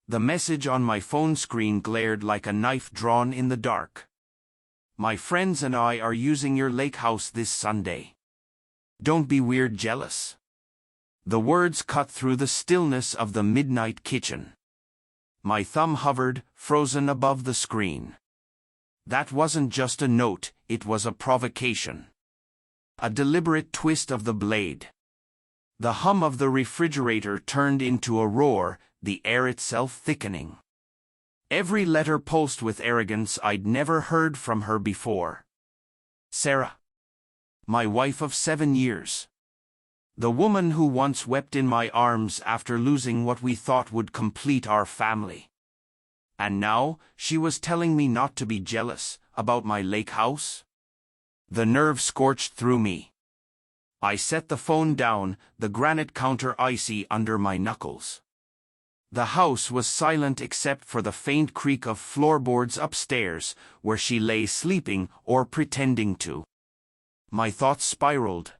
The message on my phone screen glared like a knife drawn in the dark. My friends and I are using your lake house this Sunday. Don't be weird jealous. The words cut through the stillness of the midnight kitchen. My thumb hovered, frozen above the screen. That wasn't just a note, it was a provocation. A deliberate twist of the blade. The hum of the refrigerator turned into a roar, the air itself thickening. Every letter pulsed with arrogance I'd never heard from her before. Sarah. My wife of 7 years. The woman who once wept in my arms after losing what we thought would complete our family. And now, she was telling me not to be jealous about my lake house? The nerve scorched through me. I set the phone down, the granite counter icy under my knuckles. The house was silent except for the faint creak of floorboards upstairs, where she lay sleeping or pretending to. My thoughts spiraled.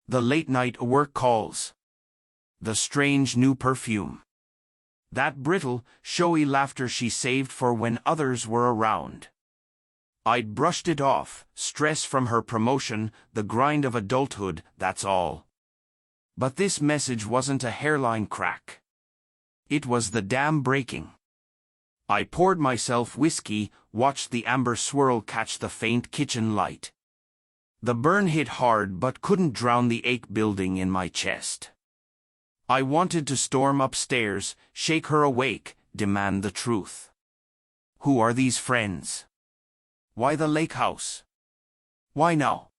The late-night work calls. The strange new perfume. That brittle, showy laughter she saved for when others were around. I'd brushed it off, stress from her promotion, the grind of adulthood, that's all. But this message wasn't a hairline crack. It was the dam breaking. I poured myself whiskey, watched the amber swirl catch the faint kitchen light. The burn hit hard but couldn't drown the ache building in my chest. I wanted to storm upstairs, shake her awake, demand the truth. Who are these friends? Why the lake house? Why now?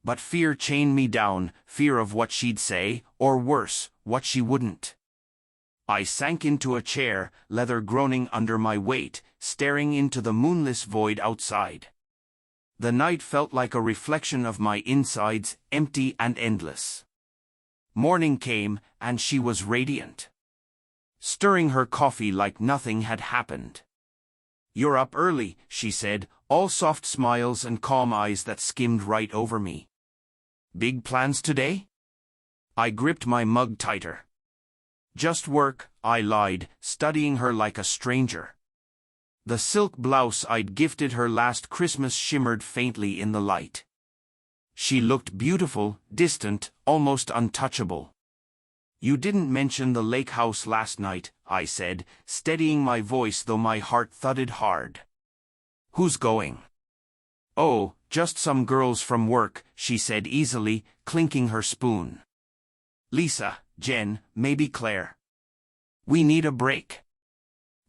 But fear chained me down, fear of what she'd say, or worse, what she wouldn't. I sank into a chair, leather groaning under my weight, staring into the moonless void outside. The night felt like a reflection of my insides, empty and endless. Morning came, and she was radiant. Stirring her coffee like nothing had happened. "You're up early," she said, all soft smiles and calm eyes that skimmed right over me. "Big plans today?" I gripped my mug tighter. "Just work," I lied, studying her like a stranger. The silk blouse I'd gifted her last Christmas shimmered faintly in the light. She looked beautiful, distant, almost untouchable. "You didn't mention the lake house last night," I said, steadying my voice though my heart thudded hard. "Who's going?" "Oh, just some girls from work," she said easily, clinking her spoon. "Lisa, Jen, maybe Claire. We need a break."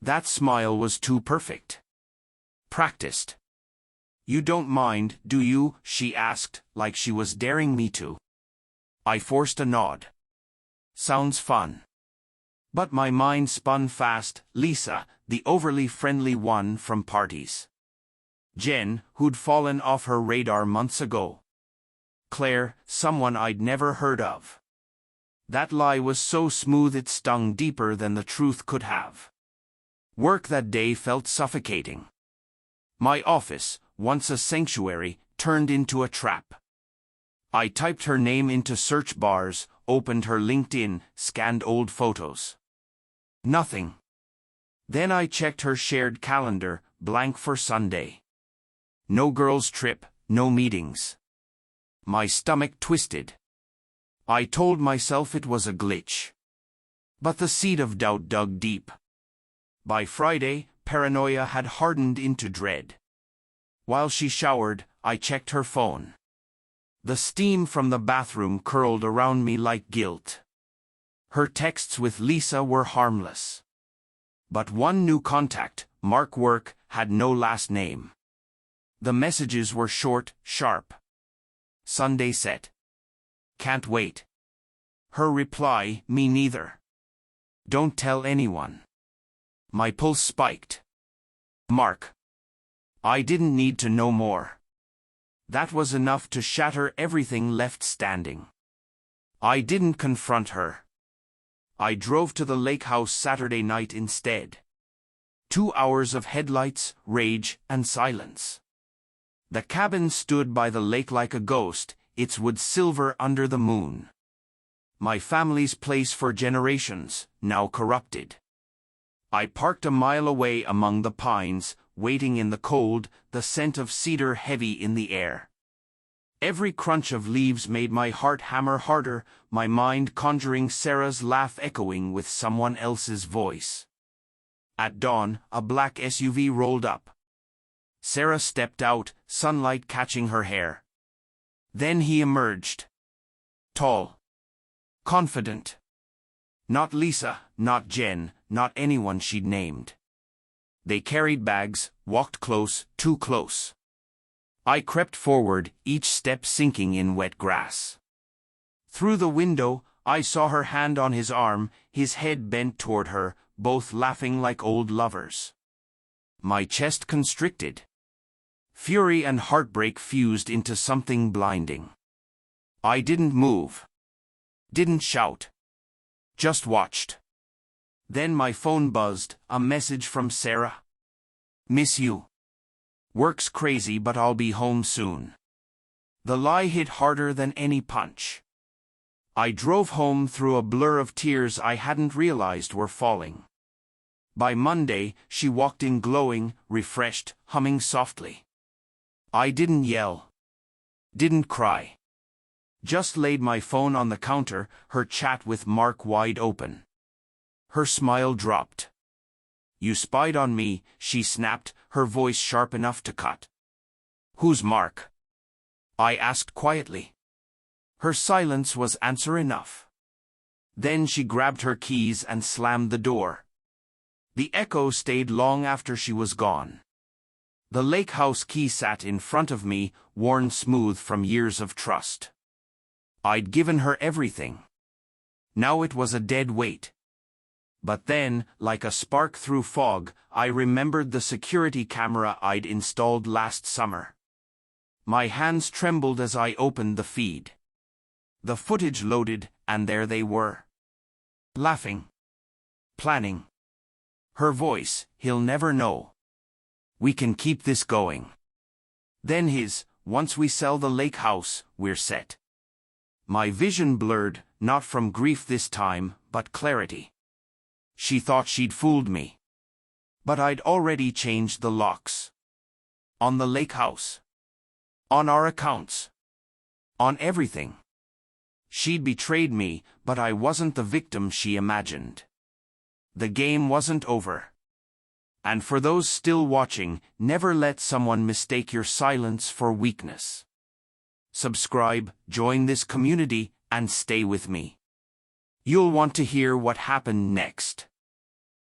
That smile was too perfect. "Practiced." "You don't mind, do you?" she asked, like she was daring me to. I forced a nod. "Sounds fun." But my mind spun fast. Lisa, the overly friendly one from parties. Jen, who'd fallen off her radar months ago. Claire, someone I'd never heard of. That lie was so smooth it stung deeper than the truth could have. Work that day felt suffocating. My office, once a sanctuary, turned into a trap. I typed her name into search bars, opened her LinkedIn, scanned old photos. Nothing. Then I checked her shared calendar, blank for Sunday. No girls' trip, no meetings. My stomach twisted. I told myself it was a glitch. But the seed of doubt dug deep. By Friday, paranoia had hardened into dread. While she showered, I checked her phone. The steam from the bathroom curled around me like guilt. Her texts with Lisa were harmless. But one new contact, Mark Work, had no last name. The messages were short, sharp. "Sunday set. Can't wait." Her reply, "Me neither. Don't tell anyone." My pulse spiked. Mark. I didn't need to know more. That was enough to shatter everything left standing. I didn't confront her. I drove to the lake house Saturday night instead. 2 hours of headlights, rage, and silence. The cabin stood by the lake like a ghost, its wood silver under the moon. My family's place for generations, now corrupted. I parked a mile away among the pines, waiting in the cold, the scent of cedar heavy in the air. Every crunch of leaves made my heart hammer harder, my mind conjuring Sarah's laugh echoing with someone else's voice. At dawn, a black SUV rolled up. Sarah stepped out, sunlight catching her hair. Then he emerged. Tall. Confident. Not Lisa, not Jen, not anyone she'd named. They carried bags, walked close, too close. I crept forward, each step sinking in wet grass. Through the window, I saw her hand on his arm, his head bent toward her, both laughing like old lovers. My chest constricted. Fury and heartbreak fused into something blinding. I didn't move. Didn't shout. Just watched. Then my phone buzzed, a message from Sarah. Miss you. Work's crazy but I'll be home soon. The lie hit harder than any punch. I drove home through a blur of tears I hadn't realized were falling. By Monday, she walked in glowing, refreshed, humming softly. I didn't yell. Didn't cry. Just laid my phone on the counter, her chat with Mark wide open. Her smile dropped. You spied on me, she snapped, her voice sharp enough to cut. Who's Mark? I asked quietly. Her silence was answer enough. Then she grabbed her keys and slammed the door. The echo stayed long after she was gone. The lake house key sat in front of me, worn smooth from years of trust. I'd given her everything. Now it was a dead weight. But then, like a spark through fog, I remembered the security camera I'd installed last summer. My hands trembled as I opened the feed. The footage loaded, and there they were. Laughing. Planning. Her voice, he'll never know. We can keep this going. Then his, once we sell the lake house, we're set. My vision blurred, not from grief this time, but clarity. She thought she'd fooled me. But I'd already changed the locks. On the lake house. On our accounts. On everything. She'd betrayed me, but I wasn't the victim she imagined. The game wasn't over. And for those still watching, never let someone mistake your silence for weakness. Subscribe, join this community, and stay with me. You'll want to hear what happened next.